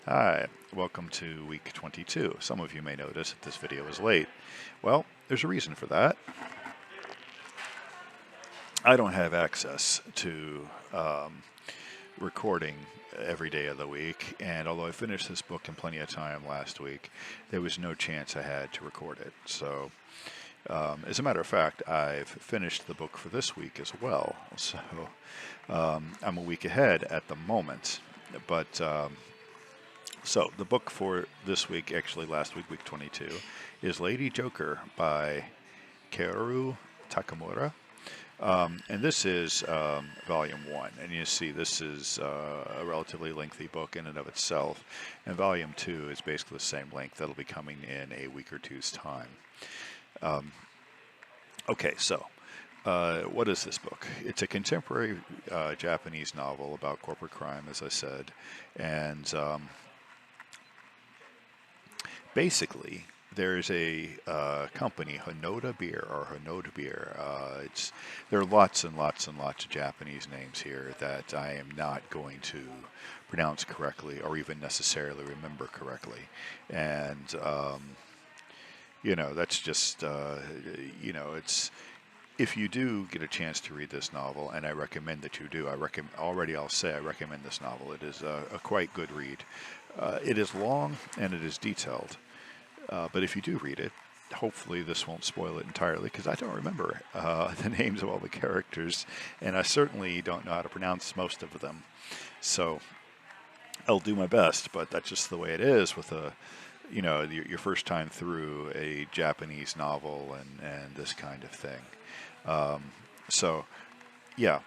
Hi, welcome to week 22. Some of you may notice that this video is late. Well, there's a reason for that. I don't have access to recording every day of the week, and although I finished this book in plenty of time last week, there was no chance I had to record it. So, as a matter of fact, I've finished the book for this week as well. So, I'm a week ahead at the moment, but so the book for this week, actually last week, week 22, is Lady Joker by Kaoru Takamura. And this is volume 1. And you see this is a relatively lengthy book in and of itself. And volume 2 is basically the same length. That'll be coming in a week or two's time. Okay, so what is this book? It's a contemporary Japanese novel about corporate crime, as I said. And basically, there's a company, Hinoda Beer, or Hinoda Beer. There are lots and lots and lots of Japanese names here that I am not going to pronounce correctly or even necessarily remember correctly. And, that's just, it's, if you do get a chance to read this novel, and I recommend that you do, I'll say I recommend this novel. It is a quite good read. It is long and it is detailed. But if you do read it, hopefully this won't spoil it entirely, because I don't remember the names of all the characters, and I certainly don't know how to pronounce most of them. So I'll do my best, but that's just the way it is with your first time through a Japanese novel and this kind of thing. Yeah,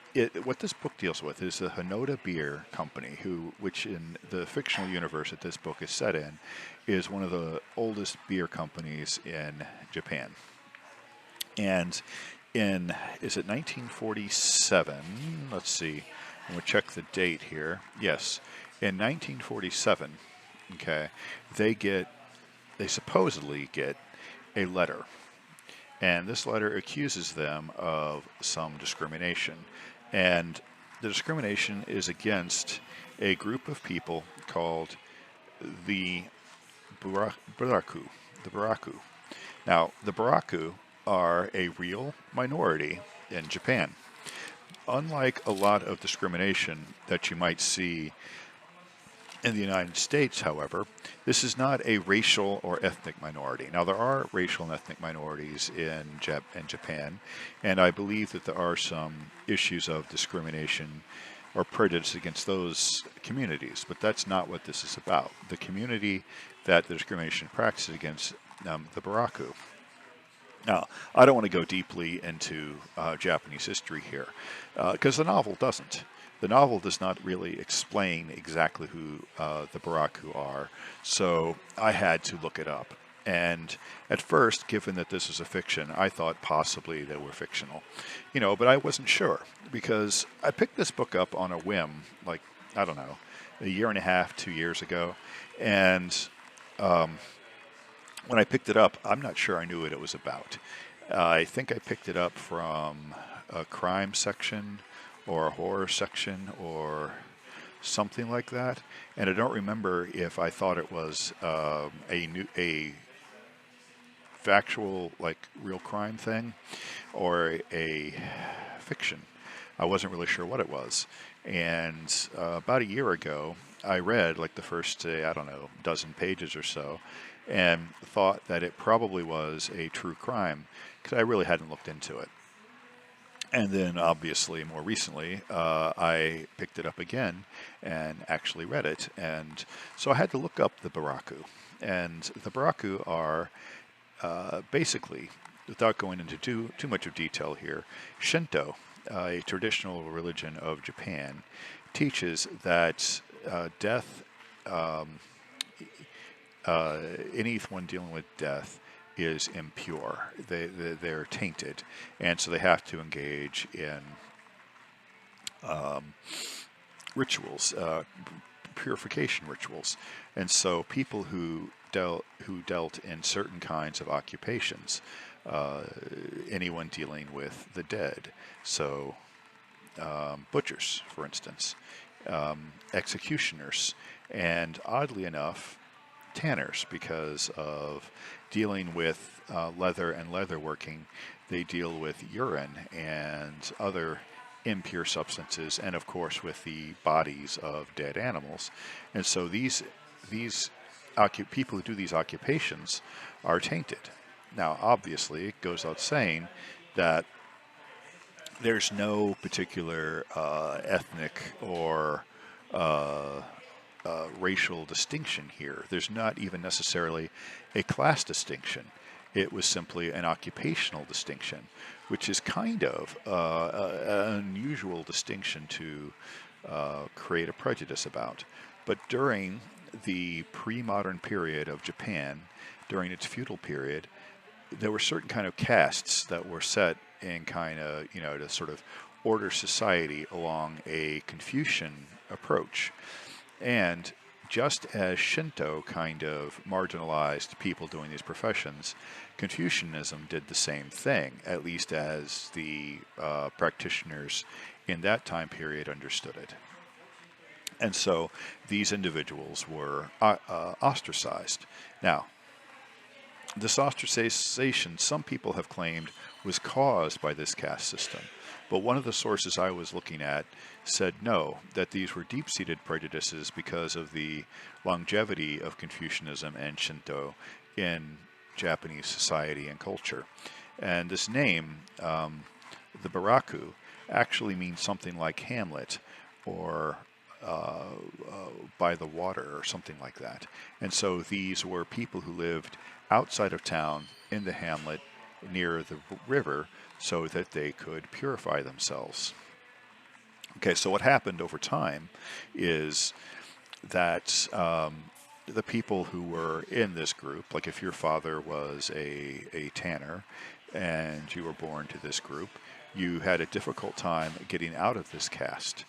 what this book deals with is the Hinoda Beer Company, which in the fictional universe that this book is set in, is one of the oldest beer companies in Japan. And is it 1947? Let's see. I'm going to check the date here. Yes, in 1947, okay, they supposedly get a letter. And this letter accuses them of some discrimination. And the discrimination is against a group of people called the Buraku. The Buraku. Now, the Buraku are a real minority in Japan. Unlike a lot of discrimination that you might see in the United States, however, this is not a racial or ethnic minority. Now, there are racial and ethnic minorities in Japan, and I believe that there are some issues of discrimination or prejudice against those communities, but that's not what this is about. The community that the discrimination practices against the Buraku. Now, I don't want to go deeply into Japanese history here, because the novel doesn't. The novel does not really explain exactly who the Buraku are, so I had to look it up. And at first, given that this is a fiction, I thought possibly they were fictional. But I wasn't sure, because I picked this book up on a whim, like, I don't know, a year and a half, 2 years ago. And when I picked it up, I'm not sure I knew what it was about. I think I picked it up from a crime section or a horror section or something like that, and I don't remember if I thought it was a factual, like, real crime thing or a fiction. I wasn't really sure what it was. And about a year ago, I read like the first, I don't know, dozen pages or so, and thought that it probably was a true crime, because I really hadn't looked into it. And then, obviously, more recently, I picked it up again and actually read it. And so I had to look up the Buraku. And the Buraku are basically, without going into too much of detail here, Shinto, a traditional religion of Japan, teaches that death, anyone dealing with death, is impure. They're tainted, and so they have to engage in rituals, purification rituals. And so people who dealt in certain kinds of occupations, anyone dealing with the dead, so butchers, for instance, executioners, and oddly enough, tanners, because of dealing with leather and leatherworking. They deal with urine and other impure substances, and of course with the bodies of dead animals. And so these people who do these occupations are tainted. Now, obviously, it goes without saying that there's no particular ethnic or racial distinction here. There's not even necessarily a class distinction. It was simply an occupational distinction, which is kind of an unusual distinction to create a prejudice about. But during the pre-modern period of Japan, during its feudal period, there were certain kind of castes that were set in kind of, to sort of order society along a Confucian approach. And just as Shinto kind of marginalized people doing these professions, Confucianism did the same thing, at least as the practitioners in that time period understood it. And so these individuals were ostracized. Now, this ostracization, some people have claimed, was caused by this caste system. But one of the sources I was looking at said no, that these were deep-seated prejudices because of the longevity of Confucianism and Shinto in Japanese society and culture. And this name, the Baraku, actually means something like hamlet or by the water or something like that. And so these were people who lived outside of town in the hamlet near the river so that they could purify themselves. Okay, so what happened over time is that the people who were in this group, like if your father was a tanner and you were born to this group, you had a difficult time getting out of this caste.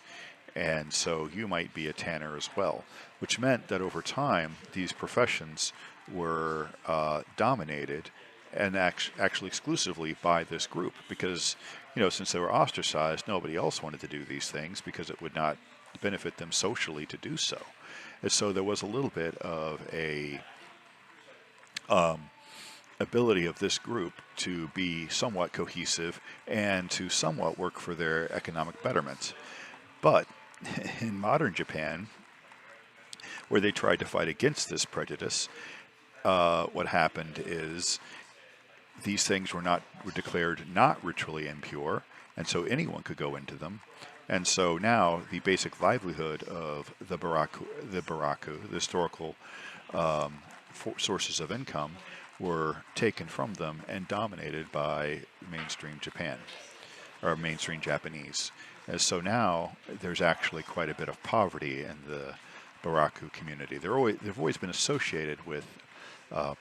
And so you might be a tanner as well, which meant that over time these professions were dominated and actually exclusively by this group because, since they were ostracized, nobody else wanted to do these things because it would not benefit them socially to do so. And so there was a little bit of a ability of this group to be somewhat cohesive and to somewhat work for their economic betterment. But in modern Japan, where they tried to fight against this prejudice, what happened is these things were declared not ritually impure, and so anyone could go into them. And so now the basic livelihood of the baraku, the historical sources of income, were taken from them and dominated by mainstream Japan, or mainstream Japanese. And so now there's actually quite a bit of poverty in the baraku community. They've always been associated with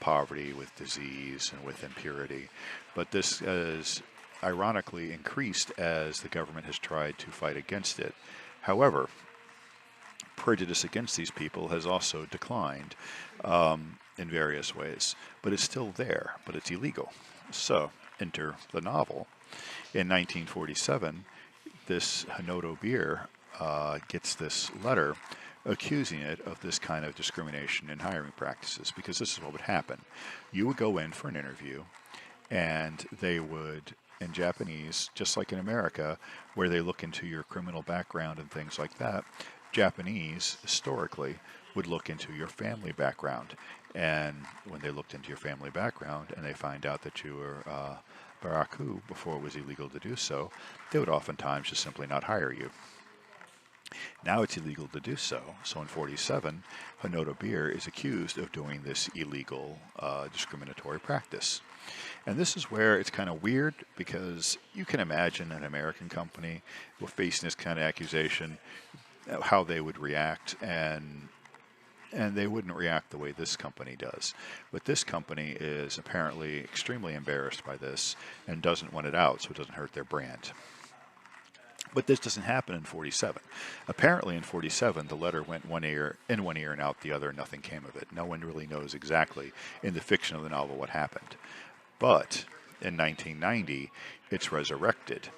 poverty, with disease, and with impurity. But this has ironically increased as the government has tried to fight against it. However, prejudice against these people has also declined in various ways, but it's still there, but it's illegal. So, enter the novel. In 1947, this Hanoto beer gets this letter accusing it of this kind of discrimination in hiring practices, because this is what would happen. You would go in for an interview, and they would, in Japanese, just like in America, where they look into your criminal background and things like that, Japanese, historically, would look into your family background. And when they looked into your family background and they find out that you were baraku before it was illegal to do so, they would oftentimes just simply not hire you. Now it's illegal to do so. So in 47, Hanoto Beer is accused of doing this illegal discriminatory practice. And this is where it's kind of weird, because you can imagine an American company facing this kind of accusation, how they would react, and they wouldn't react the way this company does. But this company is apparently extremely embarrassed by this and doesn't want it out so it doesn't hurt their brand. But this doesn't happen in 47. Apparently in 47, the letter went in one ear and out the other, and nothing came of it. No one really knows exactly in the fiction of the novel what happened. But in 1990, it's resurrected.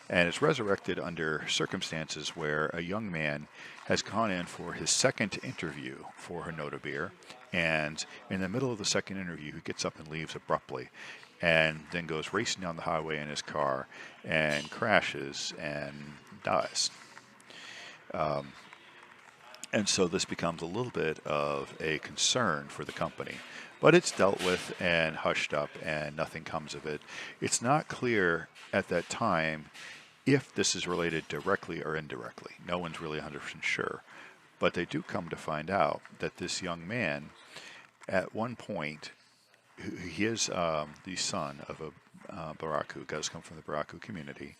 And it's resurrected under circumstances where a young man has gone in for his second interview for Hanoda Beer, and in the middle of the second interview, he gets up and leaves abruptly, and then goes racing down the highway in his car and crashes and dies. And so this becomes a little bit of a concern for the company. But it's dealt with and hushed up, and nothing comes of it. It's not clear at that time if this is related directly or indirectly. No one's really 100% sure. But they do come to find out that this young man, at one point, he is the son of a Baraku, does come from the Baraku community,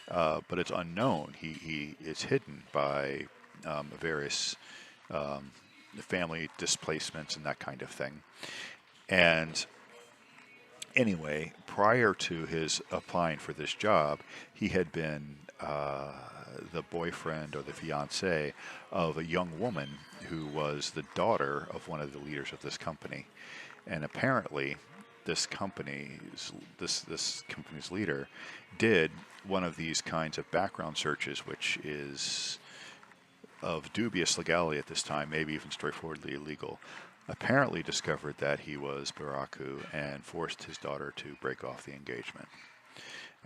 but it's unknown. He is hidden by various family displacements and that kind of thing. And anyway, prior to his applying for this job, he had been the boyfriend or the fiance of a young woman who was the daughter of one of the leaders of this company. And apparently, this company's leader did one of these kinds of background searches, which is of dubious legality at this time, maybe even straightforwardly illegal. Apparently discovered that he was Baraku and forced his daughter to break off the engagement.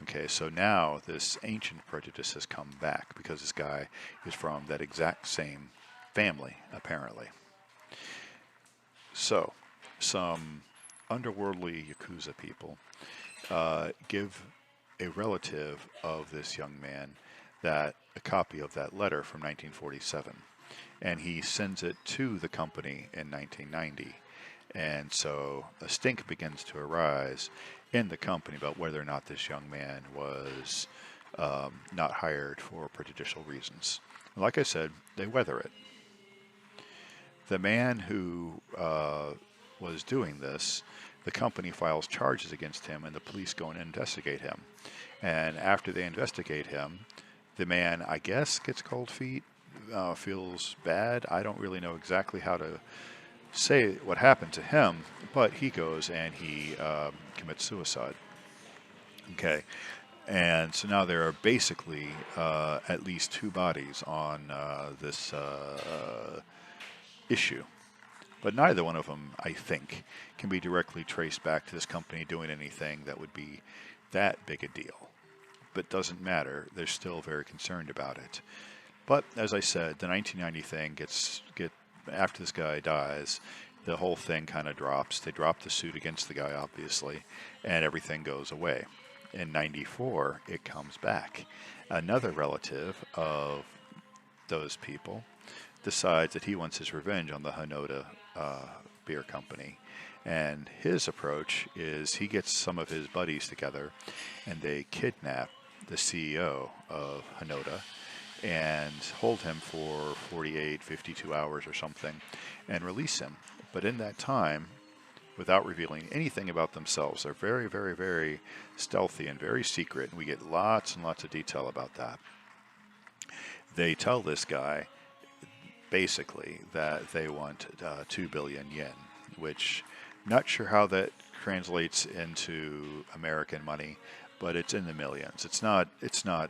Okay, so now this ancient prejudice has come back because this guy is from that exact same family, apparently. So, some underworldly Yakuza people give a relative of this young man a copy of that letter from 1947. And he sends it to the company in 1990. And so a stink begins to arise in the company about whether or not this young man was not hired for prejudicial reasons. And like I said, they weather it. The man who was doing this, the company files charges against him, and the police go and investigate him. And after they investigate him, the man, I guess, gets cold feet, feels bad. I don't really know exactly how to say what happened to him, but he goes and he commits suicide. Okay, and so now there are basically at least two bodies on this issue. But neither one of them, I think, can be directly traced back to this company doing anything that would be that big a deal. But doesn't matter. They're still very concerned about it. But as I said, the 1990 thing after this guy dies, the whole thing kind of drops. They drop the suit against the guy, obviously, and everything goes away. In 94, it comes back. Another relative of those people decides that he wants his revenge on the Hanoda beer company. And his approach is he gets some of his buddies together and they kidnap the CEO of Hanoda and hold him for 48, 52 hours or something and release him. But in that time, without revealing anything about themselves, they're very, very, very stealthy and very secret, and we get lots and lots of detail about that. They tell this guy basically that they want 2 billion yen, which not sure how that translates into American money, but it's in the millions. It's not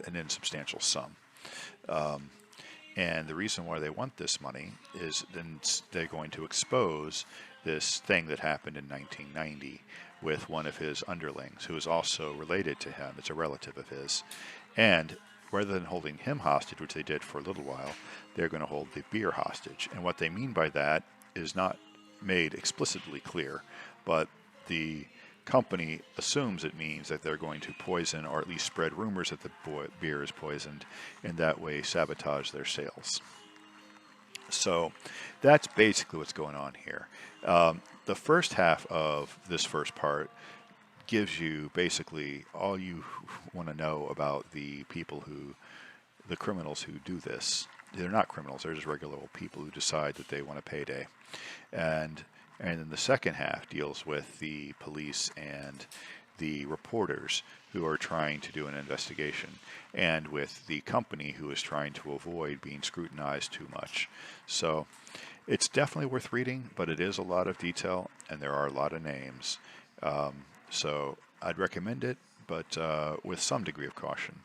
an insubstantial sum. And the reason why they want this money is then they're going to expose this thing that happened in 1990 with one of his underlings who is also related to him. It's a relative of his. And rather than holding him hostage, which they did for a little while, they're going to hold the beer hostage. And what they mean by that is not made explicitly clear, but the company assumes it means that they're going to poison or at least spread rumors that the beer is poisoned and that way sabotage their sales. So that's basically what's going on here. The first half of this first part gives you basically all you want to know about the criminals who do this. They're not criminals, they're just regular old people who decide that they want a payday. And then the second half deals with the police and the reporters who are trying to do an investigation, and with the company who is trying to avoid being scrutinized too much. So it's definitely worth reading, but it is a lot of detail, and there are a lot of names. So I'd recommend it, but with some degree of caution.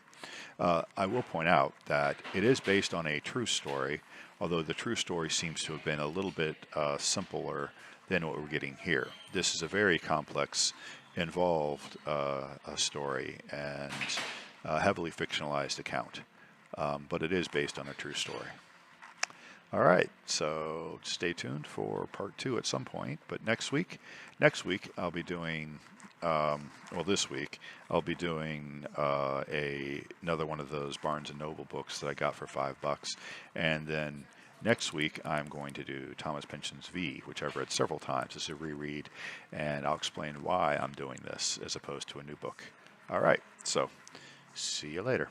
I will point out that it is based on a true story, although the true story seems to have been a little bit simpler than what we're getting here. This is a very complex, involved story and heavily fictionalized account, but it is based on a true story. All right, so stay tuned for part 2 at some point. But next week I'll be doing, well, this week I'll be doing another one of those Barnes and Noble books that I got for $5, and then next week I'm going to do Thomas Pynchon's V, which I've read several times. It's a reread, and I'll explain why I'm doing this as opposed to a new book. All right, so see you later.